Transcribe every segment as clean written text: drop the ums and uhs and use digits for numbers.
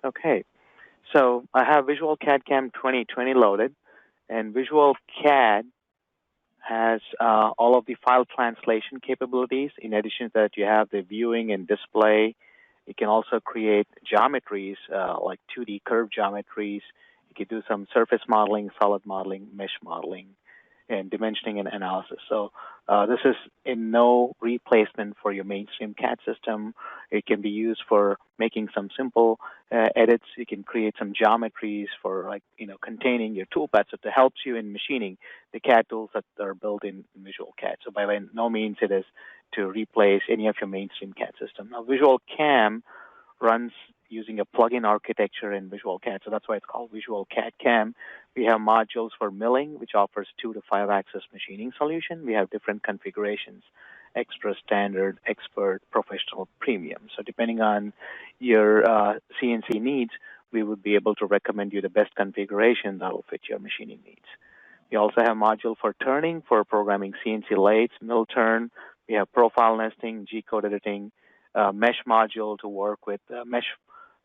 Okay, so I have VisualCAD CAM 2020 loaded, and VisualCAD has all of the file translation capabilities. In addition to that, you have the viewing and display. You can also create geometries like 2D curve geometries. You can do some surface modeling, solid modeling, mesh modeling, and dimensioning and analysis. So this is in no replacement for your mainstream CAD system. It can be used for making some simple edits. You can create some geometries for containing your toolpath, so it helps you in machining the CAD tools that are built in VisualCAD. So by no means it is to replace any of your mainstream CAD system. Now VisualCAM runs using a plug-in architecture in VisualCAD, so that's why it's called VisualCAD CAM. We have modules for milling, which offers 2 to 5 axis machining solution. We have different configurations: extra, standard, expert, professional, premium. So depending on your CNC needs, we would be able to recommend you the best configuration that will fit your machining needs. We also have module for turning, for programming CNC lathes, mill turn. We have profile nesting, G-code editing, mesh module to work with mesh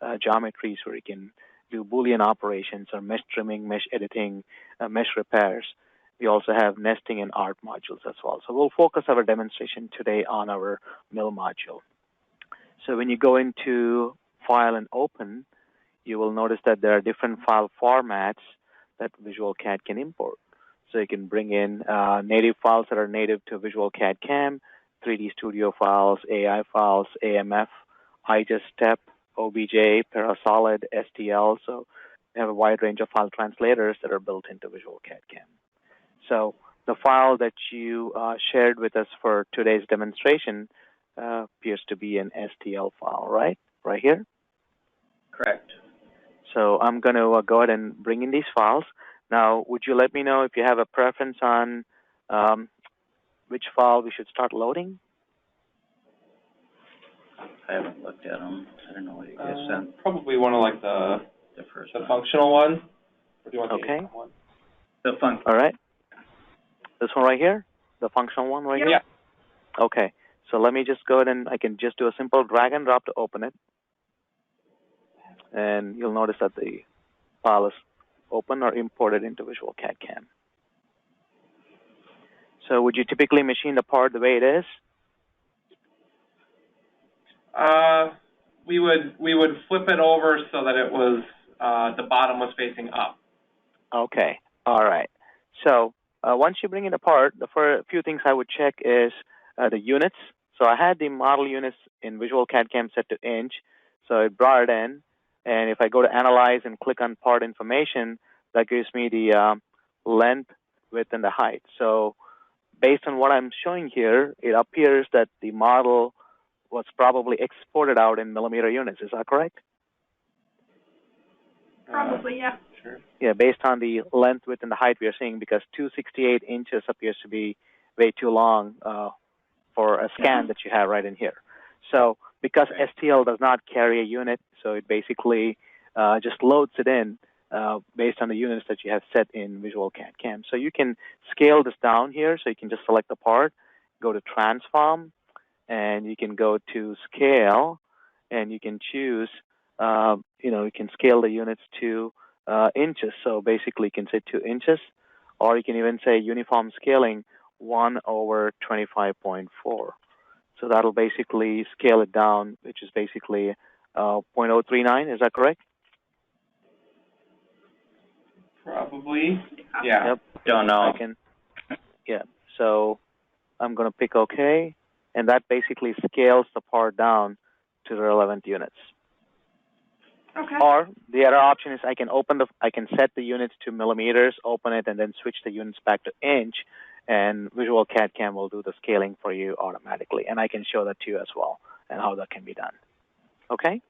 geometries where you can do Boolean operations or mesh trimming, mesh editing, mesh repairs. We also have nesting and art modules as well. So we'll focus our demonstration today on our mill module. So when you go into File and Open, you will notice that there are different file formats that VisualCAD can import. So you can bring in native files that are native to VisualCAD CAM, 3D Studio files, AI files, AMF, iJustStep, OBJ, Parasolid, STL. So we have a wide range of file translators that are built into VisualCAD CAM. So the file that you shared with us for today's demonstration appears to be an STL file, right? Right here? Correct. So I'm going to go ahead and bring in these files. Now, would you let me know if you have a preference on which file we should start loading? I haven't looked at them. I don't know what you guys sent. Probably one of like the first the one. functional one. Or do you want Okay. the one? The functional. All right. This one right here? The functional one right here? Yeah. Okay. So let me just go ahead and I can just do a simple drag and drop to open it. And you'll notice that the file is open or imported into VisualCAD CAM. So would you typically machine the part the way it is? We would flip it over so that it was the bottom was facing up. Okay. All right. So once you bring it apart, the first few things I would check is the units. So I had the model units in VisualCAD CAM set to inch, so I brought it in. And if I go to Analyze and click on Part Information, that gives me the length, width, and the height. So based on what I'm showing here, it appears that the model was probably exported out in millimeter units. Is that correct? Probably, yeah. Sure. Yeah, based on the length, width, and the height we are seeing, because 268 inches appears to be way too long for a scan that you have right in here. So because STL does not carry a unit, so it basically just loads it in based on the units that you have set in VisualCAD CAM. So you can scale this down here, so you can just select the part, go to Transform, and you can go to Scale, and you can choose, you can scale the units to inches. So basically you can say 2 inches, or you can even say uniform scaling 1/25.4. So that'll basically scale it down, which is basically 0.039. Is that correct? Probably. Yeah. Yep. Don't know. Yeah. So I'm going to pick OK, and that basically scales the part down to the relevant units. Okay. Or the other option is I can set the units to millimeters, open it, and then switch the units back to inch, and VisualCAD CAM will do the scaling for you automatically. And I can show that to you as well, and how that can be done. Okay?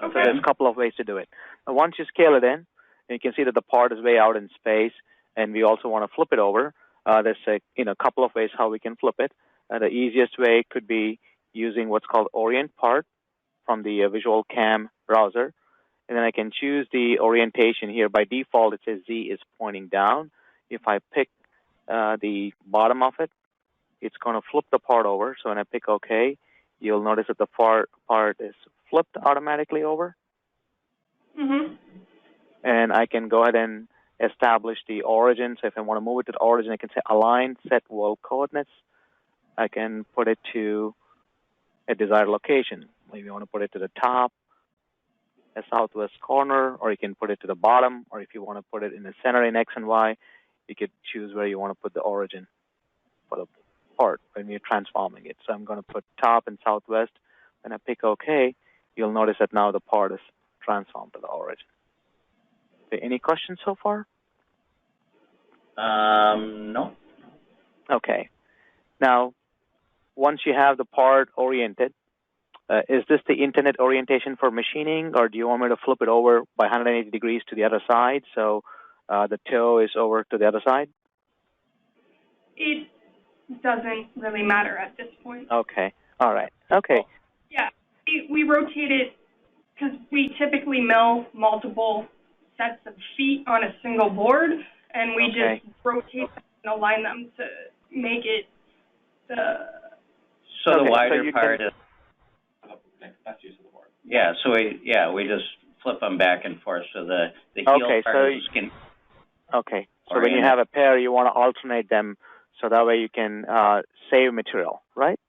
So there's a couple of ways to do it. Now, once you scale it in, you can see that the part is way out in space, and we also want to flip it over. There's a couple of ways how we can flip it. The easiest way could be using what's called Orient part from the VisualCAM browser. And then I can choose the orientation here. By default, it says Z is pointing down. If I pick the bottom of it, it's going to flip the part over. So when I pick OK, you'll notice that the part is flipped automatically over. Mhm. And I can go ahead and establish the origin. So if I want to move it to the origin, I can say align set world coordinates. I can put it to a desired location. Maybe you want to put it to the top, a southwest corner, or you can put it to the bottom, or if you want to put it in the center in X and Y, you could choose where you want to put the origin for the part when you're transforming it. So I'm going to put top and southwest. When I pick OK, you'll notice that now the part is transformed to the origin. Okay, any questions so far? No. Okay. Now, once you have the part oriented, is this the internet orientation for machining, or do you want me to flip it over by 180 degrees to the other side so the toe is over to the other side? It doesn't really matter at this point. Okay. All right. Okay. Yeah, we rotate it because we typically mill multiple sets of feet on a single board, and we just rotate them and align them to make it the. So the wider part is. Best use of the board. Yeah. So we just flip them back and forth. So the heel part is skin. Okay. So when you have a pair, you want to alternate them so that way you can save material, right?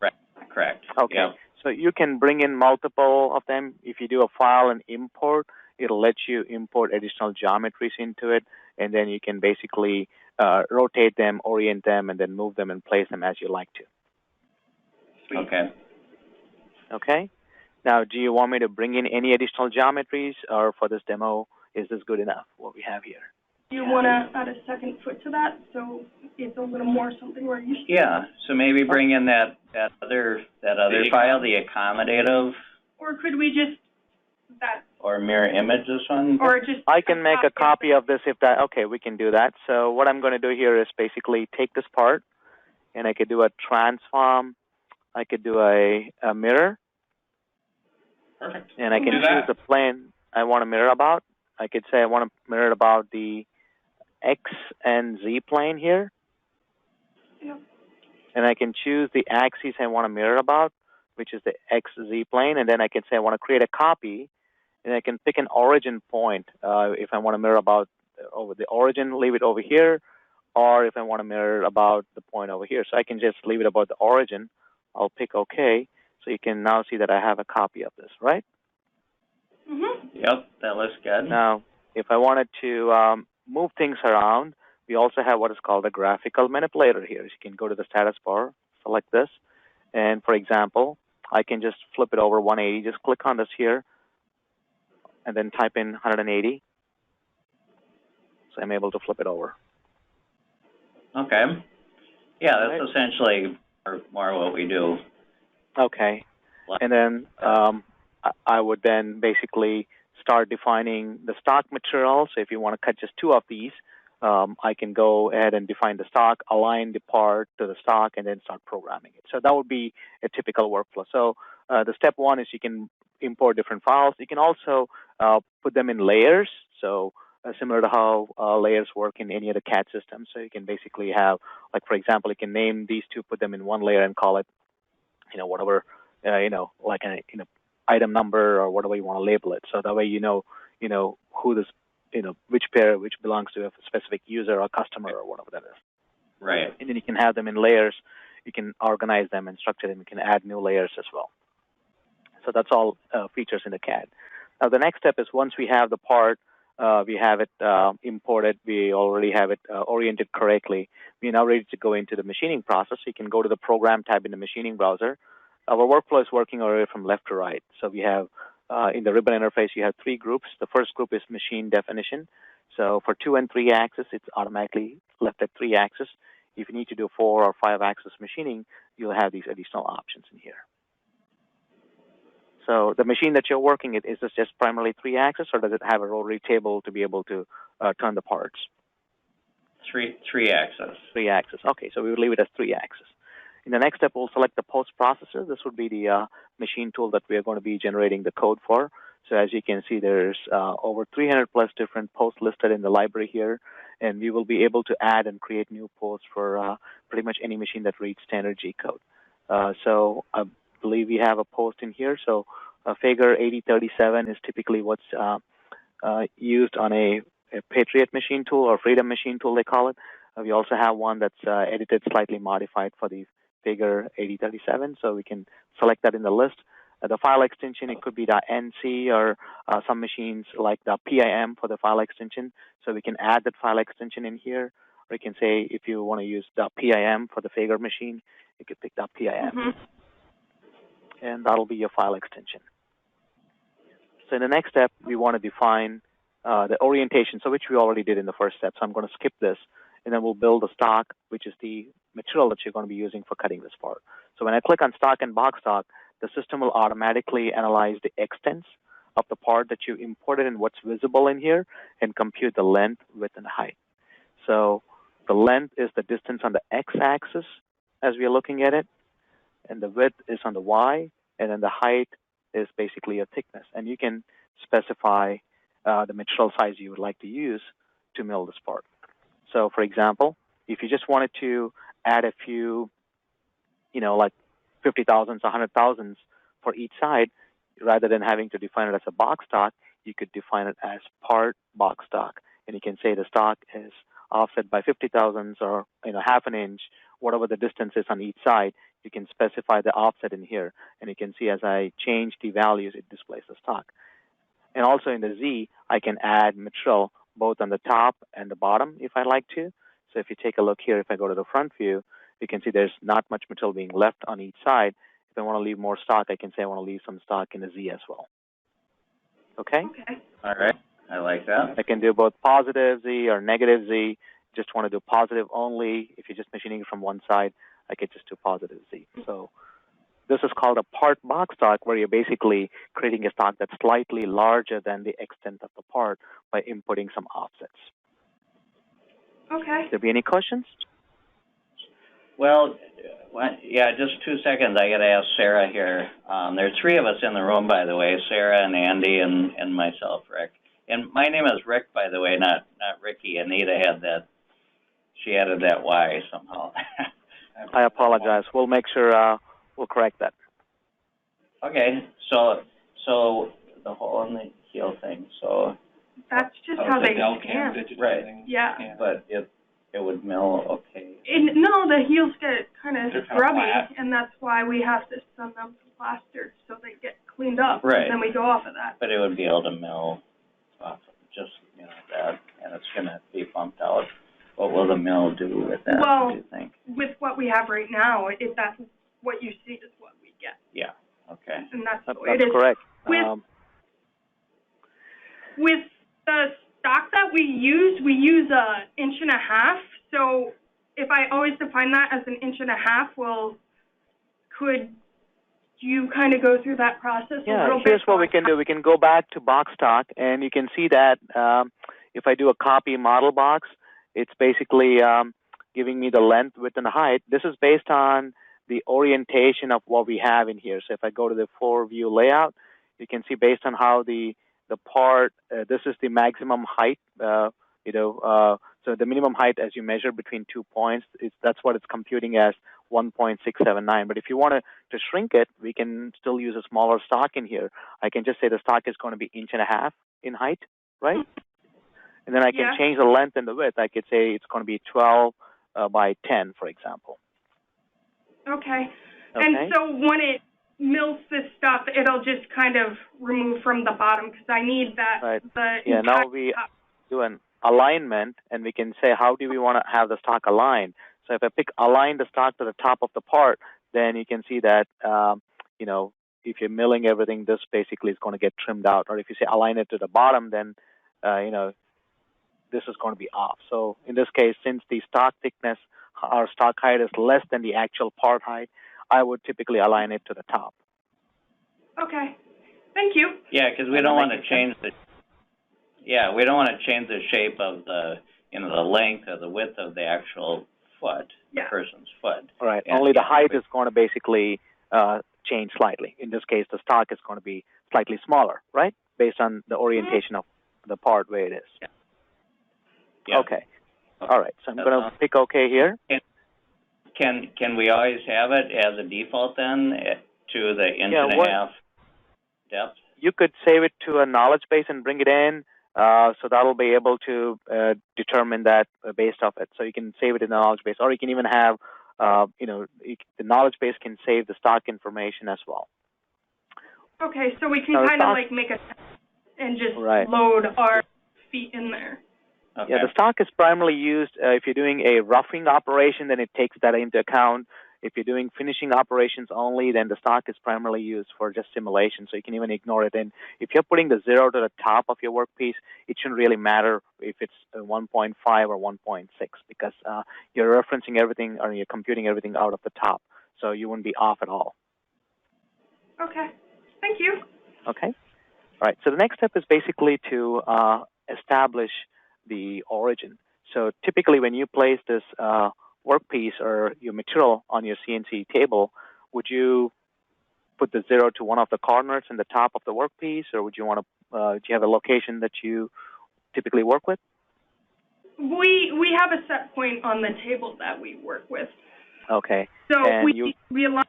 Right. Correct. Okay. Yeah. So you can bring in multiple of them. If you do a file and import, it'll let you import additional geometries into it, and then you can basically rotate them, orient them, and then move them and place them as you like to. Sweet. Okay. Okay. Now, do you want me to bring in any additional geometries, or for this demo, is this good enough, what we have here? Do you want to add a second foot to that so it's a little more something we're used to? Yeah. So maybe bring in that other file, the accommodative. Or could we just Or mirror image this one? Or just. I can make a copy of this if that. Okay, we can do that. So what I'm going to do here is basically take this part, and I could do a transform. I could do a mirror. Perfect. And I can choose the plane I want to mirror about. I could say I want to mirror about the X and Z plane here. Yep. And I can choose the axis I want to mirror about, which is the XZ plane. And then I can say I want to create a copy, and I can pick an origin point if I want to mirror about over the origin, leave it over here, or if I want to mirror about the point over here. So I can just leave it about the origin. I'll pick OK. So you can now see that I have a copy of this, right? Mhm. Yep, that looks good. Now, if I wanted to move things around, we also have what is called a graphical manipulator here. So you can go to the status bar, select this, and for example, I can just flip it over 180. Just click on this here, and then type in 180. So I'm able to flip it over. Okay. Yeah, that's essentially more what we do. Okay. And then I would then basically start defining the stock material. So if you want to cut just two of these, I can go ahead and define the stock, align the part to the stock, and then start programming it. So that would be a typical workflow. So the step one is you can import different files. You can also put them in layers. So similar to how layers work in any other CAD system. So you can basically have, like, for example, you can name these two, put them in one layer and call it, whatever, like an item number or whatever you want to label it. So that way you know who this, which pair, which belongs to a specific user or customer or whatever that is. Right. And then you can have them in layers. You can organize them and structure them. You can add new layers as well. So that's all features in the CAD. Now the next step is once we have the part, we have it imported, we already have it oriented correctly, we're now ready to go into the machining process. You can go to the Program tab in the machining browser. Our workflow is working already from left to right. So we have, in the ribbon interface, you have three groups. The first group is machine definition. So for 2 and 3 axis, it's automatically left at 3 axis. If you need to do 4 or 5 axis machining, you'll have these additional options in here. So the machine that you're working at, is this just primarily 3 axis, or does it have a rotary table to be able to turn the parts? 3 axis. 3 axis. Okay, so we will leave it as 3 axis. In the next step, we'll select the post processor. This would be the machine tool that we are going to be generating the code for. So as you can see, there's over 300 plus different posts listed in the library here, and we will be able to add and create new posts for pretty much any machine that reads standard G code. So I believe we have a post in here. So Fager 8037 is typically what's used on a Patriot machine tool or Freedom machine tool, they call it. We also have one that's edited, slightly modified for the Fager 8037, so we can select that in the list. The file extension, it could be the .nc or some machines like the PIM for the file extension, so we can add that file extension in here. Or you can say if you want to use the PIM for the Fager machine, you could pick the PIM. And that'll be your file extension. So in the next step, we want to define the orientation, so which we already did in the first step. So I'm going to skip this, and then we'll build the stock, which is the material that you're going to be using for cutting this part. So when I click on stock and box stock, the system will automatically analyze the extents of the part that you imported and what's visible in here, and compute the length, width, and height. So the length is the distance on the x-axis as we are looking at it, and the width is on the y, and then the height is basically a thickness. And you can specify the material size you would like to use to mill this part. So for example, if you just wanted to add a few, like 50 thousandths, 100 thousandths for each side, rather than having to define it as a box stock, you could define it as part box stock. And you can say the stock is offset by 50 thousandths or half an inch, whatever the distance is on each side. You can specify the offset in here, and you can see as I change the values, it displays the stock. And also in the Z, I can add material both on the top and the bottom if I like to. So if you take a look here, if I go to the front view, you can see there's not much material being left on each side. If I want to leave more stock, I can say I want to leave some stock in the Z as well. Okay? Okay. All right. I like that. I can do both positive Z or negative Z. Just want to do positive only. If you're just machining it from one side, I could just do positive Z. So this is called a part box stock, where you're basically creating a stock that's slightly larger than the extent of the part by inputting some offsets. Okay. Would there be any questions? Well, yeah, just 2 seconds. I got to ask Sarah here. There are 3 of us in the room, by the way, Sarah and Andy and myself, Rick. And my name is Rick, by the way, not Ricky. Anita had that. She added that Y somehow. I apologize. We'll make sure we'll correct that. Okay. So the hole in the heel thing. So that's just how they scan. Right. Yeah. But it would mill okay. No, the heels get kind of grubby, and that's why we have to send them to plaster so they get cleaned up. Right. And then we go off of that. But it would be able to mill off of just that, and it's going to be bumped out. What will the mill do with that? Well, do you think? With what we have right now, if that's what you see is what we get. Yeah. Okay. And that's the way That's it is. correct. With the stock that we use 1.5 inches. So if I always define that as 1.5 inches, well, could you kind of go through that process a little bit? Here's what we can do. We can go back to box stock, and you can see that if I do a copy model box, it's basically giving me the length, width, and height. This is based on the orientation of what we have in here. So if I go to the 4-view layout, you can see based on how the part, this is the maximum height, so the minimum height as you measure between 2 points, that's what it's computing as 1.679. But if you want to shrink it, we can still use a smaller stock in here. I can just say the stock is going to be 1.5 inches in height, right? And then I can change the length and the width. I could say it's going to be 12 by 10, for example. Okay. And so when it mills this stuff, it'll just kind of remove from the bottom because I need that. Right. Now we do an alignment, and we can say how do we want to have the stock aligned. So if I align the stock to the top of the part, then you can see that, if you're milling everything, this basically is going to get trimmed out. Or if you say align it to the bottom, then, this is going to be off. So in this case, since the stock thickness or stock height is less than the actual part height, I would typically align it to the top. Okay. Thank you. Yeah, because we don't want to change the. Yeah, we don't want to change the shape of the, the length or the width of the actual foot, the person's foot. All right. Only the height is going to basically change slightly. In this case, the stock is going to be slightly smaller, right? Based on the orientation of the part where it is. Yeah. Okay. All right. So I'm going to pick OK here. Can we always have it as a default then to the 1.5 inches? Depth? You could save it to a knowledge base and bring it in. So that'll be able to determine that based off it. So you can save it in the knowledge base, or you can even have, the knowledge base can save the stock information as well. Okay, so we can kind of like make a and just load our feet in there. Okay. Yeah, the stock is primarily used if you're doing a roughing operation, then it takes that into account. If you're doing finishing operations only, then the stock is primarily used for just simulation, so you can even ignore it. And if you're putting the 0 to the top of your workpiece, it shouldn't really matter if it's 1.5 or 1.6, because you're referencing everything, or you're computing everything out of the top, so you wouldn't be off at all. Okay, thank you. Okay. All right, so the next step is basically to establish the origin. So typically when you place this workpiece or your material on your CNC table, would you put the 0 to one of the corners in the top of the workpiece, or would you want to, do you have a location that you typically work with? We have a set point on the table that we work with. Okay. So and we align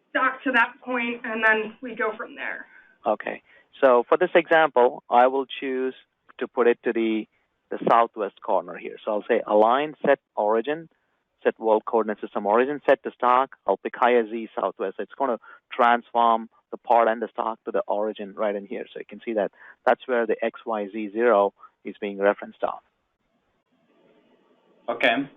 stock to that point, and then we go from there. Okay. So for this example, I will choose to put it to the southwest corner here. So I'll say align, set origin, set world coordinate system origin, set to stock. I'll pick higher Z southwest. It's going to transform the part and the stock to the origin right in here. So you can see that that's where the XYZ0 is being referenced off. Okay.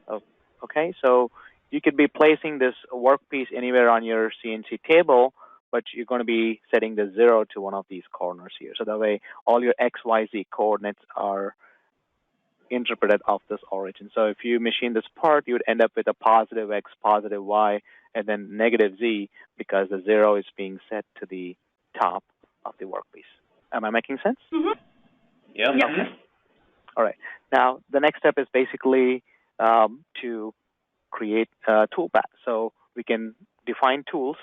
Okay, so you could be placing this workpiece anywhere on your CNC table, but you're going to be setting the 0 to one of these corners here. So that way all your XYZ coordinates are interpreted off this origin. So if you machine this part, you would end up with a positive X, positive Y, and then negative Z, because the 0 is being set to the top of the workpiece. Am I making sense? Mm-hmm. Yep. Yep. All right. Now, the next step is basically to create a toolpath. So we can define tools,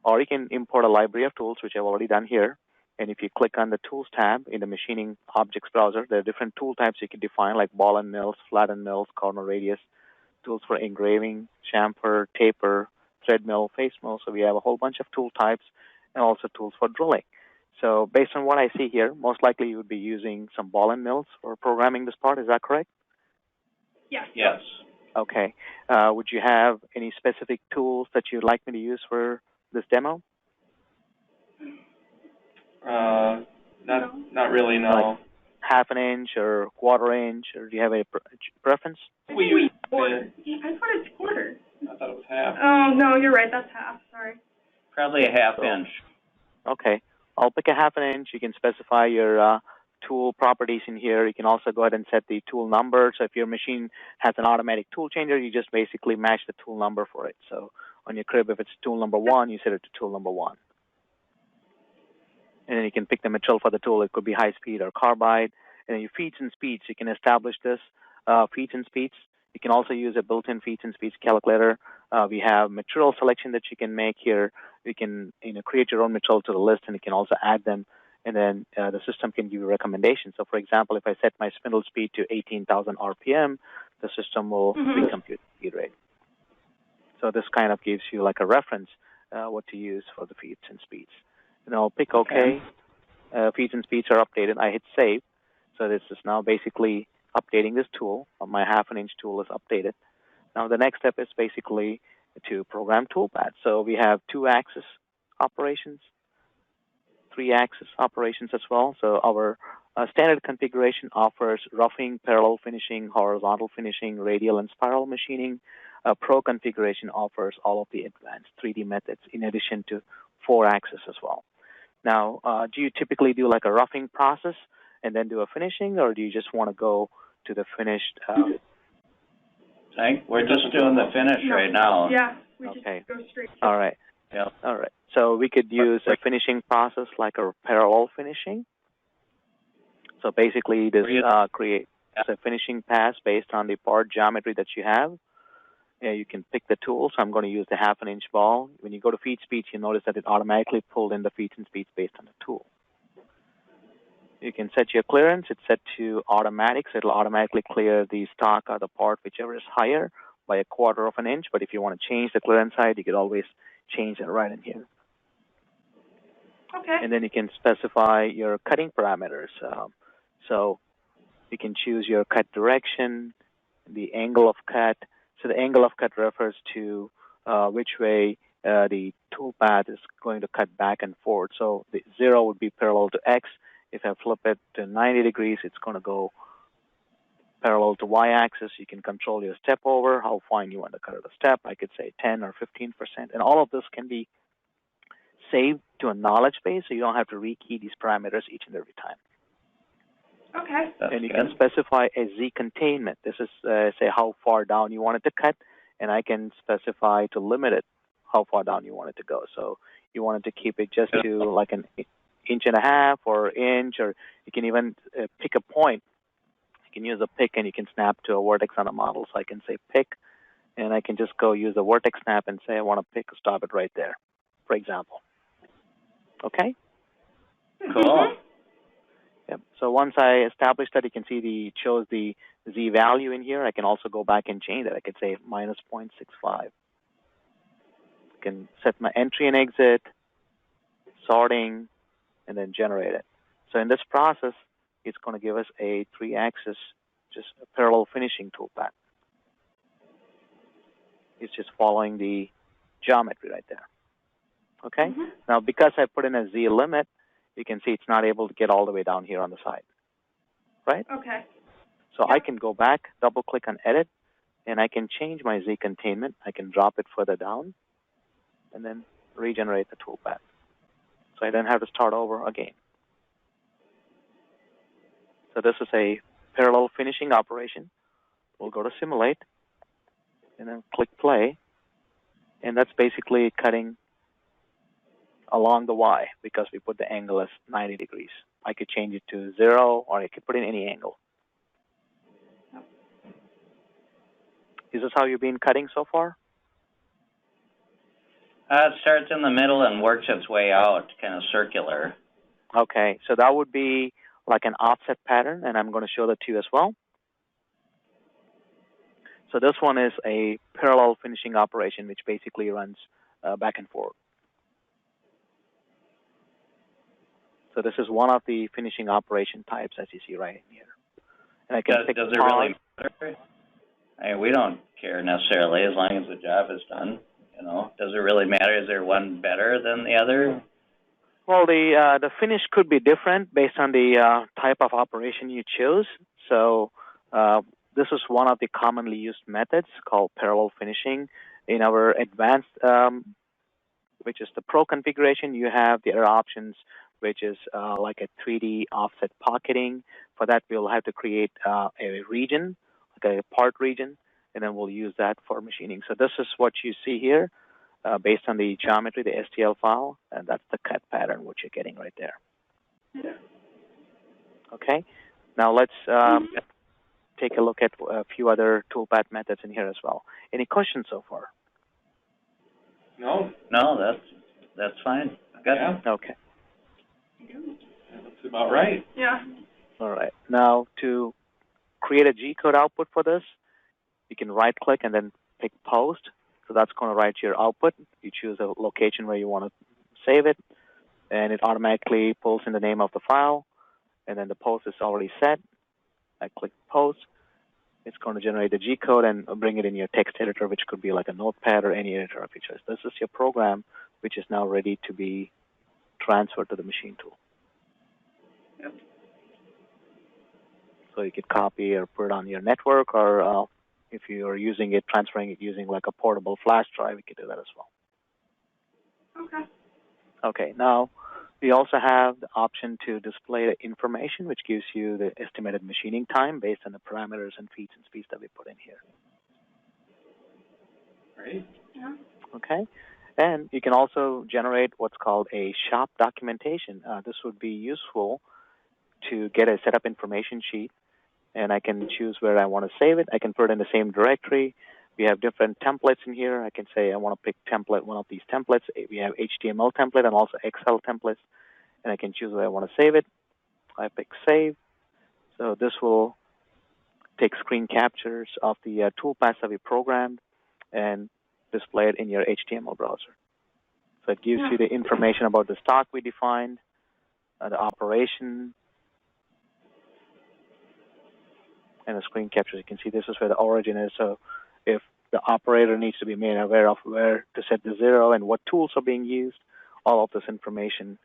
or you can import a library of tools, which I've already done here. And if you click on the Tools tab in the Machining Objects browser, there are different tool types you can define, like ball and mills, flatten mills, corner radius, tools for engraving, chamfer, taper, thread mill, face mill. So we have a whole bunch of tool types, and also tools for drilling. So based on what I see here, most likely you would be using some ball and mills for programming this part. Is that correct? Yes. Yes. Okay. Would you have any specific tools that you'd like me to use for this demo? Not really, no. Like half an inch or quarter inch, or do you have a preference? We use quarter. I thought it's quarter. I thought it was half. Oh, no, you're right. That's half. Sorry. Probably a half inch. Okay. I'll pick a half an inch. You can specify your tool properties in here. You can also go ahead and set the tool number. So if your machine has an automatic tool changer, you just basically match the tool number for it. So on your crib, if it's tool number 1, you set it to tool number 1. And then you can pick the material for the tool. It could be high speed or carbide. And then your feeds and speeds, you can establish this feeds and speeds. You can also use a built-in feeds and speeds calculator. We have material selection that you can make here. You can create your own material to the list, and you can also add them. And then the system can give you recommendations. So, for example, if I set my spindle speed to 18,000 RPM, the system will recompute the speed rate. So this kind of gives you like a reference what to use for the feeds and speeds. And I'll pick OK. Feeds and speeds are updated. I hit save. So this is now basically updating this tool. My half an inch tool is updated. Now the next step is basically to program toolpath. So we have 2-axis operations, 3-axis operations as well. So our standard configuration offers roughing, parallel finishing, horizontal finishing, radial and spiral machining. Pro configuration offers all of the advanced 3D methods in addition to 4-axis as well. Now, do you typically do like a roughing process and then do a finishing, or do you just want to go to the finished? We're just doing the finish right now. Yeah, we just go straight. All right. Yeah. All right. So we could use a finishing process like a parallel finishing. So basically, this creates a finishing pass based on the part geometry that you have. You can pick the tool. So I'm going to use the half an inch ball. When you go to feed speeds, you notice that it automatically pulled in the feeds and speeds based on the tool. You can set your clearance. It's set to automatic, so it'll automatically clear the stock or the part, whichever is higher, by 1/4 of an inch. But if you want to change the clearance height, you could always change it right in here. Okay. And then you can specify your cutting parameters. So you can choose your cut direction, the angle of cut. So the angle of cut refers to which way the tool path is going to cut back and forth. So the 0 would be parallel to X. If I flip it to 90 degrees, it's going to go parallel to Y-axis. You can control your step over, how fine you want to cut a step. I could say 10 or 15%. And all of this can be saved to a knowledge base, so you don't have to rekey these parameters each and every time. Okay. And you can specify a Z containment. This is, say, how far down you want it to cut, and I can specify to limit it how far down you want it to go. So you want it to keep it just to like an inch and a half or inch, or you can even pick a point. You can use a pick, and you can snap to a vertex on a model. So I can say pick, and I can just go use the vertex snap and say I want to pick, stop it right there, for example. Okay? Cool. Yep. So once I establish that, you can see it shows the Z value in here. I can also go back and change it. I could say minus 0.65. I can set my entry and exit, sorting, and then generate it. So in this process, it's going to give us a 3-axis, just a parallel finishing toolpath. It's just following the geometry right there. Okay? Now, because I put in a Z limit, you can see it's not able to get all the way down here on the side, right? Okay. So I can go back, double-click on Edit, and I can change my Z containment. I can drop it further down, and then regenerate the toolpath. So I don't have to start over again. So this is a parallel finishing operation. We'll go to Simulate, and then click Play, and that's basically cutting along the Y, because we put the angle as 90 degrees. I could change it to 0, or I could put in any angle. Is this how you've been cutting so far? It starts in the middle and works its way out, kind of circular. Okay, so that would be like an offset pattern, and I'm going to show that to you as well. So this one is a parallel finishing operation, which basically runs back and forth. So this is one of the finishing operation types, as you see right in here. And I can pick does it really matter? I mean, we don't care necessarily as long as the job is done. You know, does it really matter? Is there one better than the other? Well, the finish could be different based on the type of operation you choose. So this is one of the commonly used methods called parallel finishing. In our advanced, which is the Pro configuration, you have the other options, which is like a 3D offset pocketing. For that, we'll have to create a region, like a part region, and then we'll use that for machining. So this is what you see here based on the geometry, the STL file, and that's the cut pattern, which you're getting right there. Okay, now let's take a look at a few other toolpath methods in here as well. Any questions so far? No. No, that's fine. Good. Yeah. Okay. That looks about right. Yeah. All right. Now, to create a G-code output for this, you can right-click and then pick Post. So that's going to write your output. You choose a location where you want to save it, and it automatically pulls in the name of the file, and then the post is already set. I click Post. It's going to generate the G-code and bring it in your text editor, which could be like a notepad or any editor of your choice. This is your program, which is now ready to be transferred to the machine tool. Yep. So you could copy or put it on your network, or if you are using it, transferring it using like a portable flash drive, you could do that as well. Okay. Okay, now we also have the option to display the information, which gives you the estimated machining time based on the parameters and feet and speeds that we put in here. Right. Yeah. Okay, and you can also generate what's called a shop documentation. This would be useful to get a setup information sheet, and I can choose where I want to save it. I can put it in the same directory. We have different templates in here. I can say I want to pick template, one of these templates. We have HTML template and also Excel templates, and I can choose where I want to save it. I pick Save. So this will take screen captures of the toolpaths that we programmed and display it in your HTML browser. So it gives you the information about the stock we defined, the operation, and the screen capture. You can see this is where the origin is. So if the operator needs to be made aware of where to set the 0 and what tools are being used, all of this information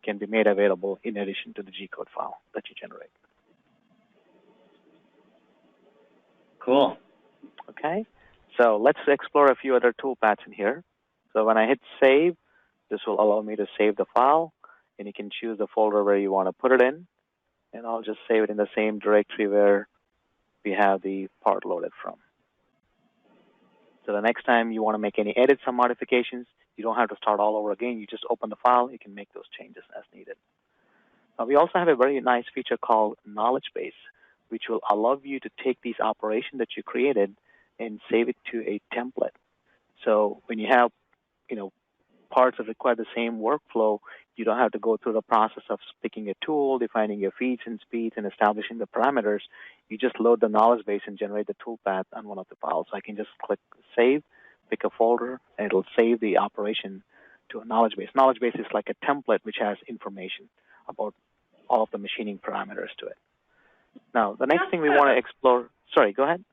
can be made available in addition to the G-code file that you generate. Cool. Okay, so let's explore a few other toolpaths in here. So when I hit save, this will allow me to save the file, and you can choose the folder where you want to put it in, and I'll just save it in the same directory where we have the part loaded from. So the next time you want to make any edits or modifications, you don't have to start all over again. You just open the file. You can make those changes as needed. We also have a very nice feature called Knowledge Base, which will allow you to take these operations that you created and save it to a template. So when you have, parts that require the same workflow, you don't have to go through the process of picking a tool, defining your feeds and speeds, and establishing the parameters. You just load the knowledge base and generate the toolpath on one of the files. So I can just click Save, pick a folder, and it'll save the operation to a knowledge base. Knowledge base is like a template which has information about all of the machining parameters to it. Now, the next thing we want to explore, sorry, go ahead.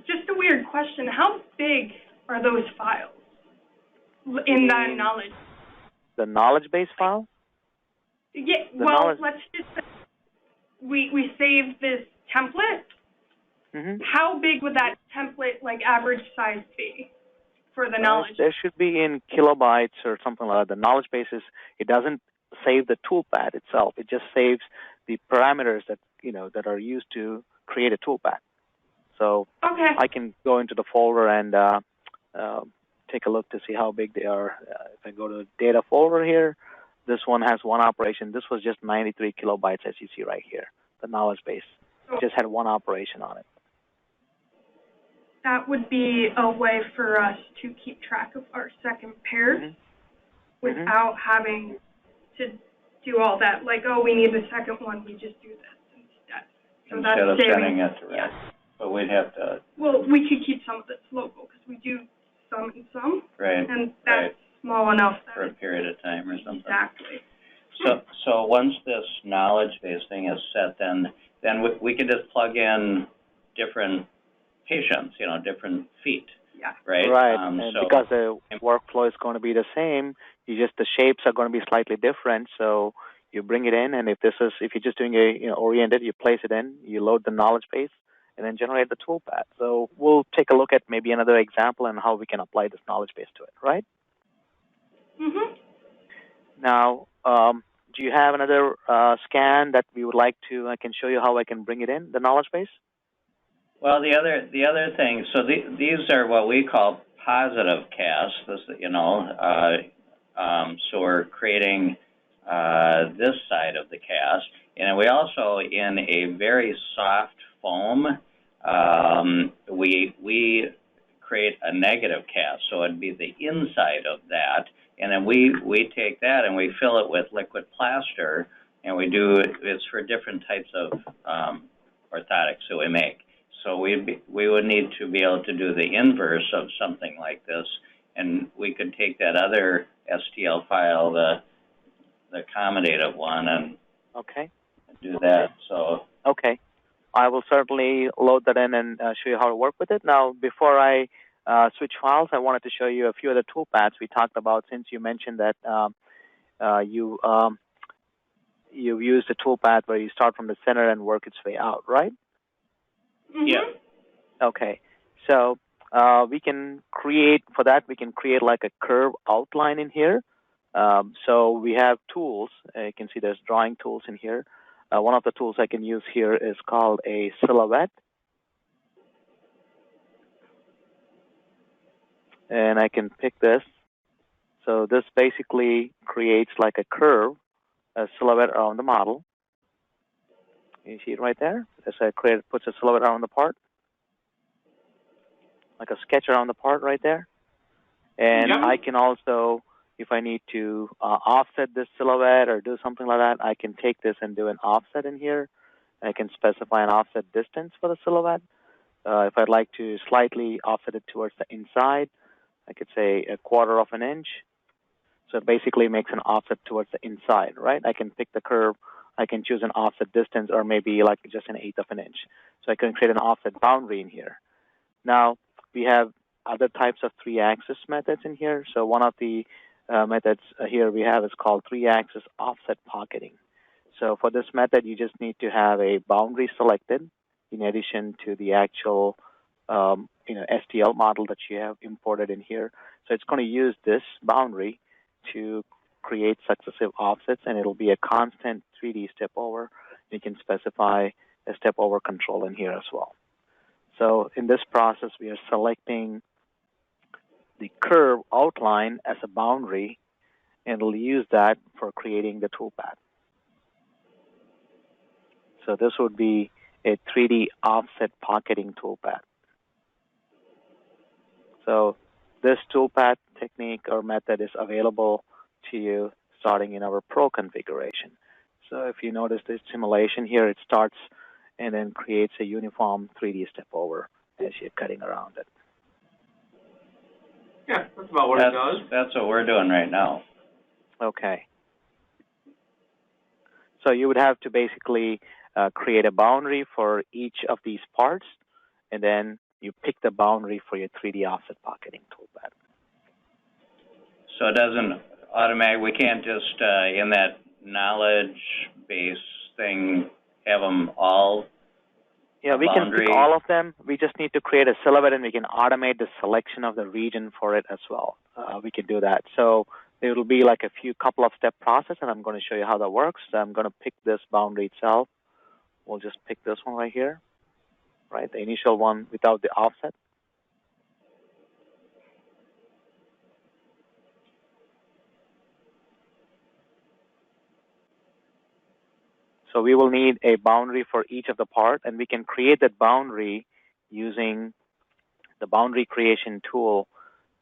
Just a weird question. How big are those files in that knowledge? The knowledge base file? Yeah, well, let's just say we saved this template. Mm-hmm. How big would that template, average size be for the knowledge? There should be in kilobytes or something like that. The knowledge base it doesn't save the toolpath itself. It just saves the parameters that, that are used to create a toolpath. So okay. I can go into the folder and take a look to see how big they are. If I go to the data folder here, this one has one operation. This was just 93 kilobytes, as you see right here. The knowledge base just had one operation on it. That would be a way for us to keep track of our second pairs without having to do all that. We need the second one, we just do this instead. So instead of sending it to yes. But we'd have to... Well, we could keep some of it local because we do some and some. Right. And that's small enough. For a period of time or something. Exactly. So once this knowledge base thing is set, then we can just plug in different patients, different feet. Yeah. Right. Right. And because the workflow is going to be the same, the shapes are going to be slightly different. So you bring it in, and if you're just doing a oriented, you place it in, you load the knowledge base, and then generate the toolpath. So we'll take a look at maybe another example and how we can apply this knowledge base to it, right? Mm-hmm. Now, do you have another scan that we would like to? I can show you how I can bring it in, the knowledge base. Well, the other thing. So these are what we call positive casts. This, so we're creating this side of the cast, and we also, in a very soft foam, we create a negative cast. So it'd be the inside of that. And then we take that and we fill it with liquid plaster, and it's for different types of orthotics that we make. So we would need to be able to do the inverse of something like this, and we could take that other STL file, the accommodative one, and do that. So okay, I will certainly load that in and show you how to work with it. Now, before I switch files, I wanted to show you a few other toolpaths we talked about, since you mentioned that you've used a toolpath where you start from the center and work its way out, right? Mm-hmm. Yeah. Okay. So we can create like a curve outline in here. So we have tools. You can see there's drawing tools in here. One of the tools I can use here is called a silhouette. And I can pick this. So this basically creates like a curve, a silhouette around the model. You see it right there? Puts a silhouette around the part, like a sketch around the part right there. And I can also, if I need to offset this silhouette or do something like that, I can take this and do an offset in here. I can specify an offset distance for the silhouette. If I'd like to slightly offset it towards the inside, I could say 1/4 of an inch. So it basically makes an offset towards the inside, right? I can pick the curve. I can choose an offset distance or maybe like just 1/8 of an inch. So I can create an offset boundary in here. Now, we have other types of 3-axis methods in here. So one of the methods here we have is called 3-axis offset pocketing. So for this method, you just need to have a boundary selected in addition to the actual STL model that you have imported in here. So it's going to use this boundary to create successive offsets, and it'll be a constant 3D step over. You can specify a step over control in here as well. So in this process, we are selecting the curve outline as a boundary, and it'll use that for creating the toolpath. So this would be a 3D offset pocketing toolpath. So this toolpath technique or method is available to you starting in our Pro configuration. So if you notice this simulation here, it starts and then creates a uniform 3D step over as you're cutting around it. Yeah, that's about what it does. That's what we're doing right now. Okay. So you would have to basically create a boundary for each of these parts, and then you pick the boundary for your 3D offset pocketing toolpath. So it doesn't automatically, we can't just, in that knowledge base thing, have them all. Yeah, we can pick all of them. We just need to create a silhouette, and we can automate the selection of the region for it as well. We can do that. So it will be like a couple of step process, and I'm going to show you how that works. So I'm going to pick this boundary itself. We'll just pick this one right here, right? The initial one without the offset. So we will need a boundary for each of the part, and we can create that boundary using the boundary creation tool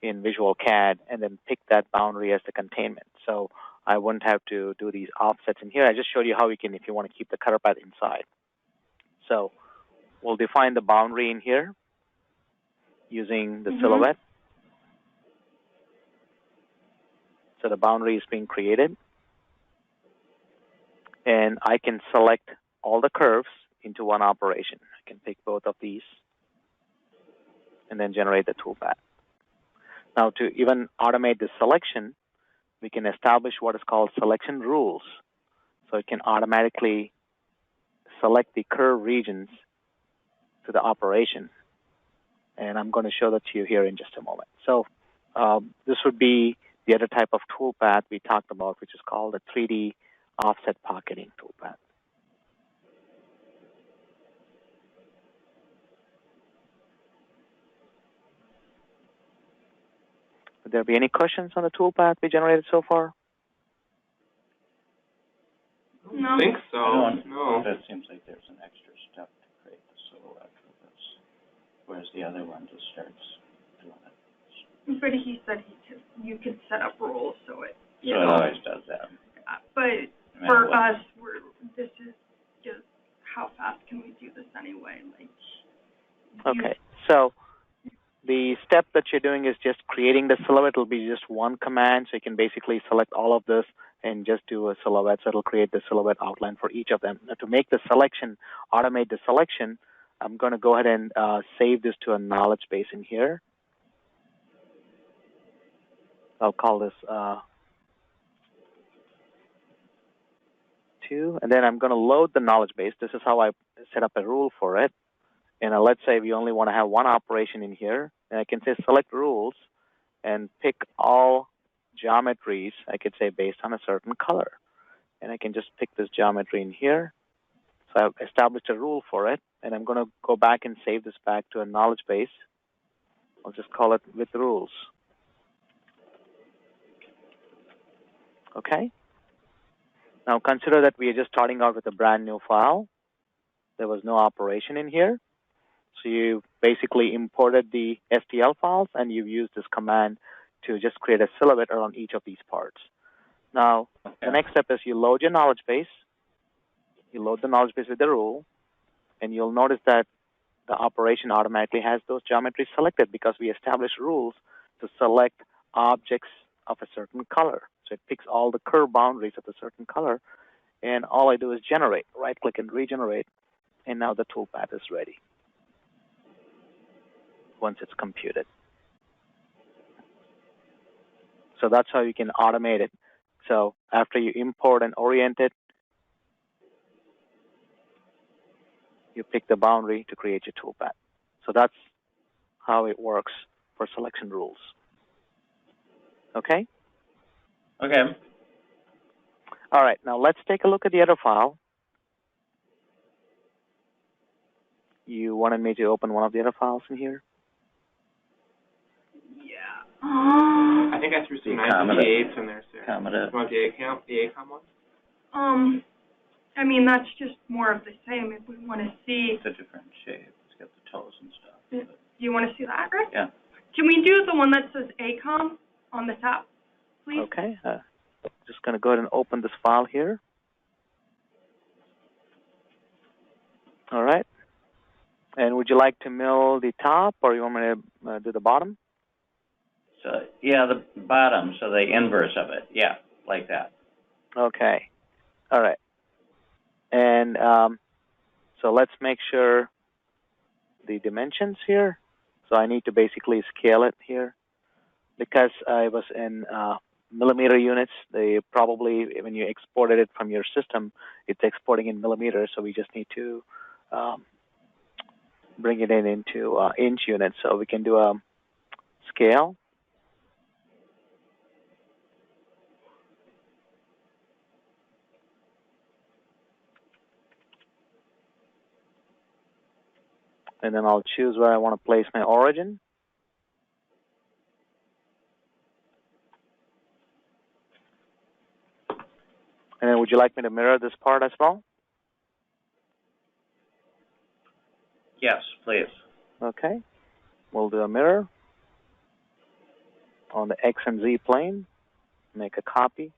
in VisualCAD, and then pick that boundary as the containment. So I wouldn't have to do these offsets in here. I just showed you how we can, if you want to keep the cutter path inside. So we'll define the boundary in here using the silhouette. So the boundary is being created. And I can select all the curves into one operation. I can pick both of these and then generate the toolpath. Now, to even automate the selection, we can establish what is called selection rules. So it can automatically select the curve regions to the operation. And I'm going to show that to you here in just a moment. So this would be the other type of toolpath we talked about, which is called the 3D offset pocketing toolpath. Would there be any questions on the toolpath we generated so far? No. I think so. No. That seems like there's an extra step to create the silhouette for this, whereas the other one just starts doing it. But he said you could set up rules so it. So it always does that. But for us, this is just how fast can we do this anyway? Okay, so the step that you're doing is just creating the silhouette. It'll be just one command, so you can basically select all of this and just do a silhouette. So it'll create the silhouette outline for each of them. Now, to make the selection, automate the selection, I'm going to go ahead and save this to a knowledge base in here. I'll call this 2, and then I'm going to load the knowledge base. This is how I set up a rule for it. And let's say we only want to have one operation in here, and I can say select rules and pick all geometries, I could say based on a certain color. And I can just pick this geometry in here. So I've established a rule for it, and I'm going to go back and save this back to a knowledge base. I'll just call it with rules. Okay? Now consider that we are just starting out with a brand new file. There was no operation in here. So you basically imported the STL files, and you've used this command to just create a silhouette around each of these parts. Now, the next step is you load your knowledge base. You load the knowledge base with the rule, and you'll notice that the operation automatically has those geometries selected because we established rules to select objects of a certain color. So it picks all the curve boundaries of a certain color, and all I do is generate, right-click and regenerate, and now the toolpath is ready once it's computed. So that's how you can automate it. So after you import and orient it, you pick the boundary to create your toolpath. So that's how it works for selection rules. Okay? Okay. All right, now let's take a look at the other file. You wanted me to open one of the other files in here? Yeah. I think I threw some 958s in there, Sarah. Commodate. You want the ACOM one? I mean, that's just more of the same if we want to see. It's a different shape. It's got the toes and stuff. Do you want to see that, Rick? Yeah. Can we do the one that says ACOM on the top, please? Okay. Just going to go ahead and open this file here. All right. And would you like to mill the top, or you want me to do the bottom? So, yeah, the bottom, so the inverse of it. Yeah, like that. Okay. All right. And so let's make sure the dimensions here. So I need to basically scale it here. Because I was in millimeter units, they probably, when you exported it from your system, it's exporting in millimeters, so we just need to bring it into inch units. So we can do a scale. And then I'll choose where I want to place my origin. And then would you like me to mirror this part as well? Yes, please. Okay. We'll do a mirror on the X and Z plane. Make a copy.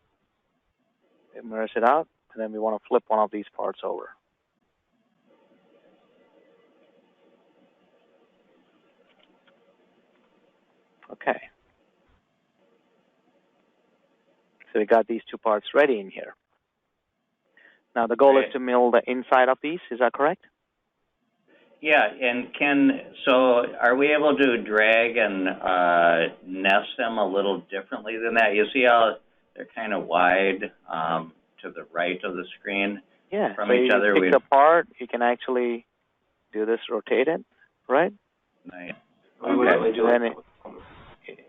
It mirrors it out. And then we want to flip one of these parts over. Okay. So we got these two parts ready in here. Now the goal is to mill the inside of these. Is that correct? Yeah, and so are we able to drag and nest them a little differently than that? You see how they're kind of wide to the right of the screen from each other? You pick the part, you can actually do this, rotate it, right? Nice. Okay.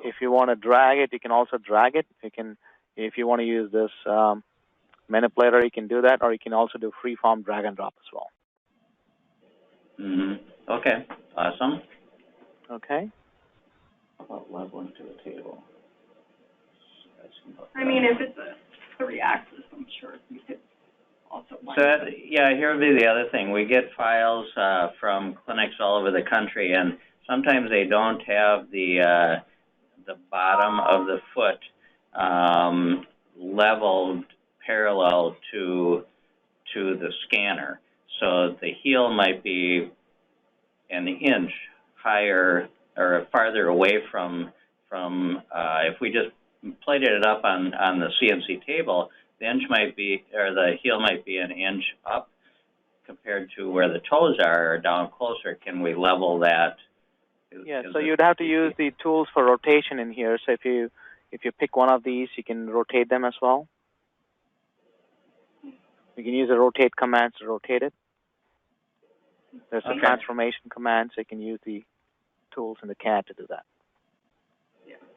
If you want to drag it, you can also drag it. You can, if you want to use this Manipulator, you can do that, or you can also do freeform drag and drop as well. Okay, awesome. Okay. How about leveling to the table? I mean, if it's a 3-axis, I'm sure you could also. So yeah, here would be the other thing. We get files from clinics all over the country, and sometimes they don't have the bottom of the foot leveled parallel to the scanner. So the heel might be an inch higher or farther away from if we just plated it up on the CNC table, the inch might be, or the heel might be an inch up compared to where the toes are or down closer. Can we level that? Yeah, so you'd have to use the tools for rotation in here. So if you pick one of these, you can rotate them as well. You can use the rotate commands to rotate it. There's a transformation command, so you can use the tools in the CAD to do that.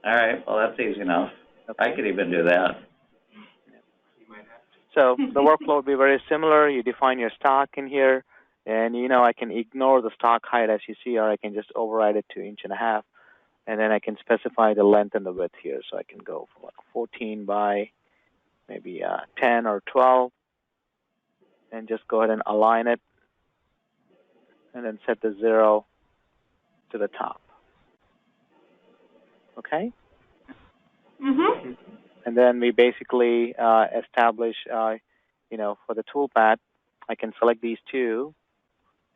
All right, well, that's easy enough. I could even do that. So the workflow would be very similar. You define your stock in here, and I can ignore the stock height as you see, or I can just override it to 1.5 inches, and then I can specify the length and the width here. So I can go from like 14 by maybe 10 or 12, and just go ahead and align it, and then set the 0 to the top. Okay? And then we basically establish, for the toolpath, I can select these two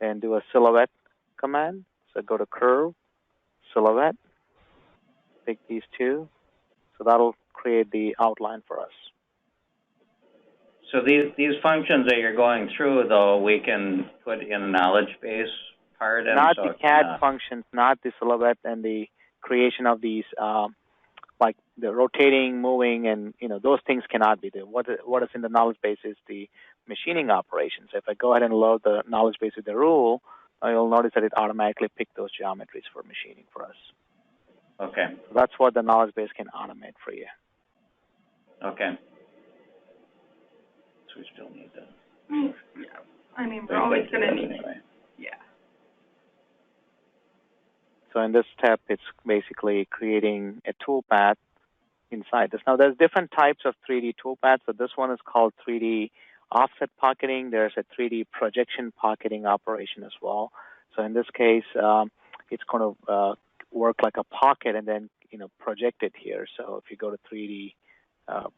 and do a silhouette command. So go to curve, silhouette, pick these two. So that'll create the outline for us. So these functions that you're going through, though, we can put in a knowledge base part. And not so the CAD functions, not the silhouette and the creation of these, like the rotating, moving, and those things cannot be there. What is in the knowledge base is the machining operations. If I go ahead and load the knowledge base with the rule, you'll notice that it automatically picked those geometries for machining for us. Okay. So that's what the knowledge base can automate for you. Okay. So we still need that. Yeah. I mean, we're always going to need it. Yeah. So in this step, it's basically creating a toolpath inside this. Now, there's different types of 3D toolpaths. So this one is called 3D offset pocketing. There's a 3D projection pocketing operation as well. So in this case, it's going to work like a pocket and then project it here. So if you go to 3D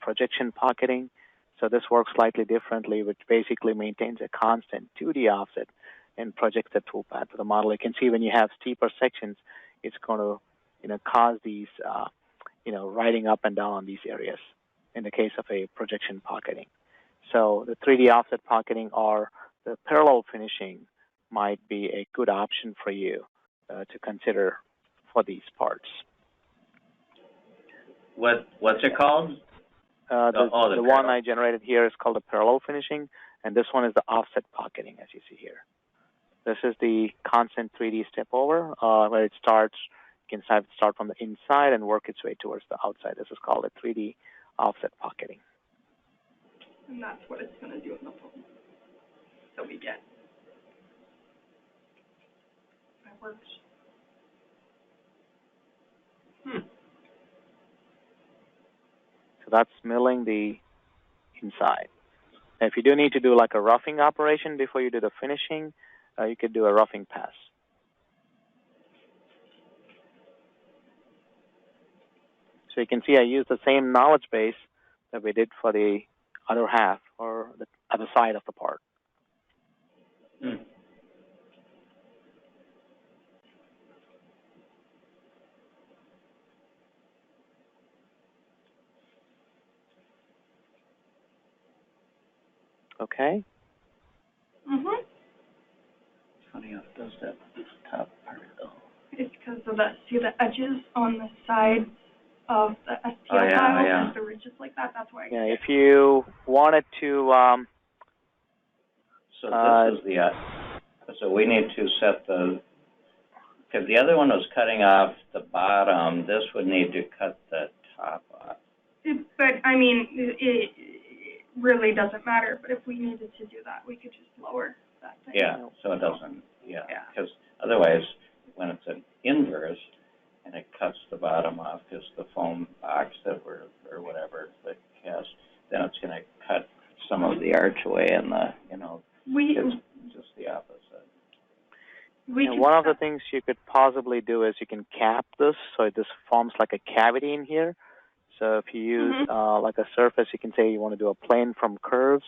projection pocketing, so this works slightly differently, which basically maintains a constant 2D offset and projects the toolpath to the model. You can see when you have steeper sections, it's going to cause these riding up and down on these areas in the case of a projection pocketing. So the 3D offset pocketing or the parallel finishing might be a good option for you to consider for these parts. What's it called? The one I generated here is called the parallel finishing, and this one is the offset pocketing, as you see here. This is the constant 3D step over, where it starts. You can start from the inside and work its way towards the outside. This is called a 3D offset pocketing. And that's what it's going to do in the phone. So we get. That works. So that's milling the inside. Now, if you do need to do like a roughing operation before you do the finishing, you could do a roughing pass. So you can see I used the same knowledge base that we did for the other half or the other side of the part. Okay. Funny how it does that top part though. It's because of the edges on the sides of the STL tile, the ridges like that. That's why. Yeah, if you wanted to. So this is the. So we need to set the. Because the other one was cutting off the bottom. This would need to cut the top off. But I mean, it really doesn't matter. But if we needed to do that, we could just lower that thing. Yeah. So it doesn't. Yeah. Because otherwise, when it's an inverse and it cuts the bottom off, because the foam box that we're or whatever the cast, then it's going to cut some of the archway and the it's just the opposite. One of the things you could possibly do is you can cap this so this forms like a cavity in here. So if you use like a surface, you can say you want to do a plane from curves.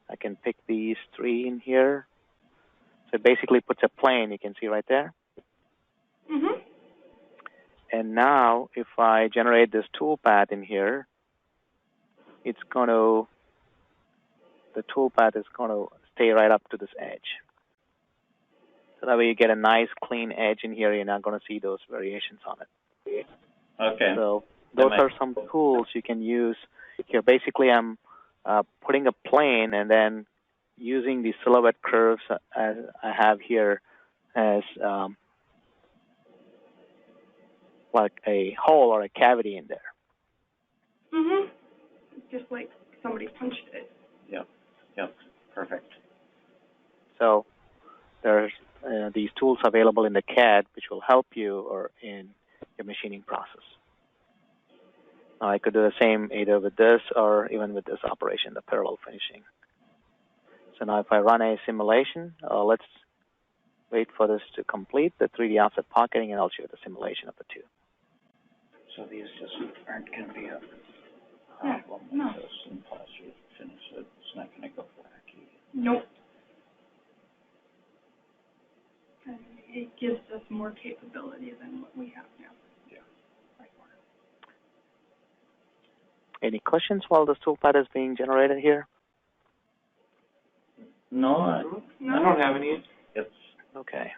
I can pick these 3 in here. So it basically puts a plane, you can see right there. And now if I generate this toolpath in here, it's going to, the toolpath is going to stay right up to this edge. So that way you get a nice clean edge in here. You're not going to see those variations on it. Okay. So those are some tools you can use here. Basically, I'm putting a plane and then using the silhouette curves as I have here as like a hole or a cavity in there. Just like somebody punched it. Yep. Perfect. So there's these tools available in the CAD which will help you or in your machining process. Now I could do the same either with this or even with this operation, the parallel finishing. So now if I run a simulation, let's wait for this to complete, the 3D offset pocketing, and I'll show you the simulation of the two. So these just aren't going to be a problem with this unless you finish it. It's not going to go wacky. Nope. And it gives us more capability than what we have now. Yeah. Any questions while this toolpath is being generated here? No, I don't have any. it's Okay.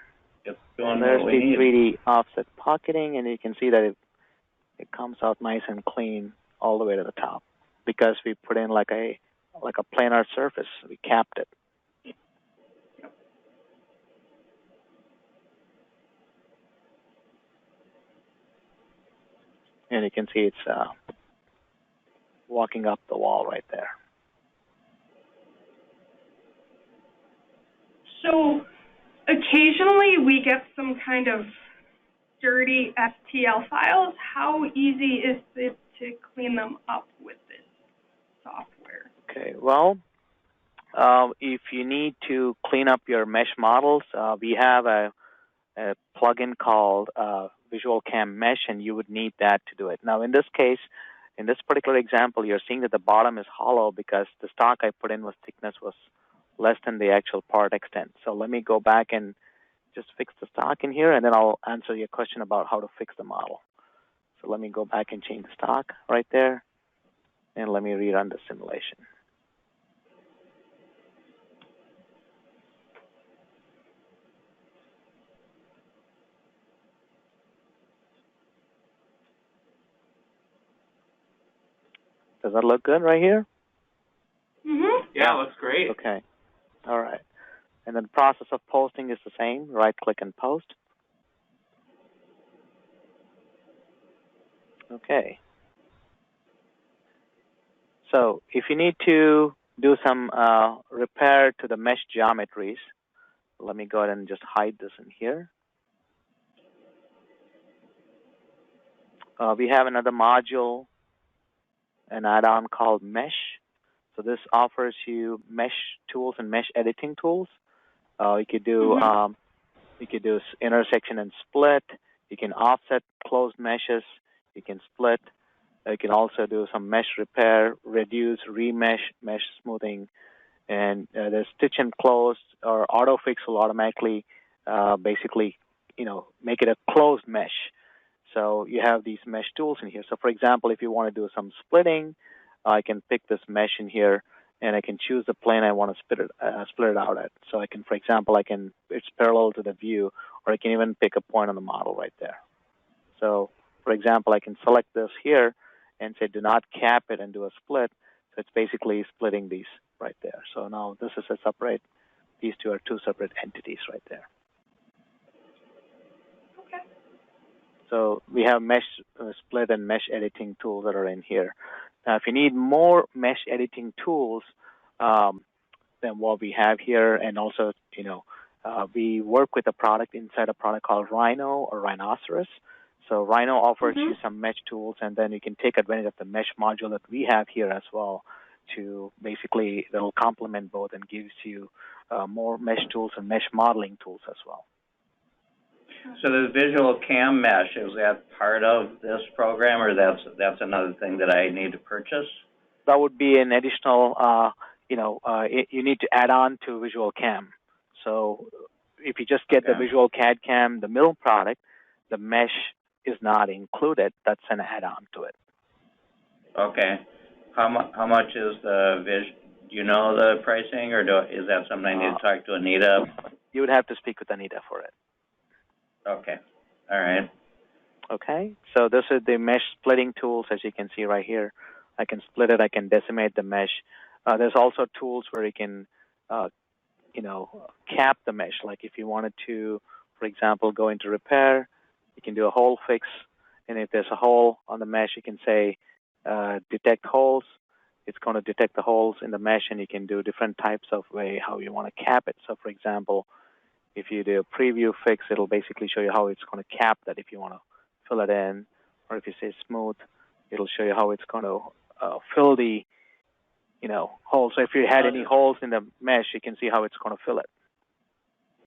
doing There's what we the need. 3D offset pocketing, and you can see that it comes out nice and clean all the way to the top because we put in like a planar surface. We capped it. And you can see it's walking up the wall right there. So occasionally we get some kind of dirty STL files. How easy is it to clean them up with this software? Okay, well, if you need to clean up your mesh models, we have a plugin called VisualCAM Mesh, and you would need that to do it. Now, in this case, in this particular example, you're seeing that the bottom is hollow because the stock I put in thickness was less than the actual part extent. So let me go back and just fix the stock in here, and then I'll answer your question about how to fix the model. So let me go back and change the stock right there, and let me rerun the simulation. Does that look good right here? Mm-hmm. Yeah, looks great. Okay. All right. And then the process of posting is the same. Right-click and post. Okay. So if you need to do some repair to the mesh geometries, let me go ahead and just hide this in here. We have another module, an add-on called Mesh. So this offers you mesh tools and mesh editing tools. You could do intersection and split. You can offset closed meshes. You can split. You can also do some mesh repair, reduce, remesh, mesh smoothing, and the stitch and close or auto fix will automatically, basically, make it a closed mesh. So you have these mesh tools in here. So for example, if you want to do some splitting, I can pick this mesh in here, and I can choose the plane I want to split it out at. So I can, for example, it's parallel to the view, or I can even pick a point on the model right there. So for example, I can select this here and say do not cap it and do a split. So it's basically splitting these right there. So now this is a separate, these two are two separate entities right there. Okay. So we have mesh split and mesh editing tools that are in here. Now, if you need more mesh editing tools than what we have here, and also, we work with a product inside a product called Rhino or Rhinoceros. So Rhino offers you some mesh tools, and then you can take advantage of the mesh module that we have here as well to basically, it'll complement both and gives you more mesh tools and mesh modeling tools as well. So the VisualCAM mesh, is that part of this program, or that's another thing that I need to purchase? That would be an additional, you need to add on to VisualCAM. So if you just get the VisualCAD CAM, the middle product, the mesh is not included. That's an add-on to it. Okay. How much is the do you know the pricing, or is that something I need to talk to Anita? You would have to speak with Anita for it. Okay. All right. Okay. So this is the mesh splitting tools, as you can see right here. I can split it. I can decimate the mesh. There's also tools where you can, cap the mesh. Like if you wanted to, for example, go into repair, you can do a hole fix. And if there's a hole on the mesh, you can say detect holes. It's going to detect the holes in the mesh, and you can do different types of way how you want to cap it. So, for example, if you do a preview fix, it'll basically show you how it's going to cap that if you want to fill it in. Or if you say smooth, it'll show you how it's going to fill the, hole. So if you had any holes in the mesh, you can see how it's going to fill it.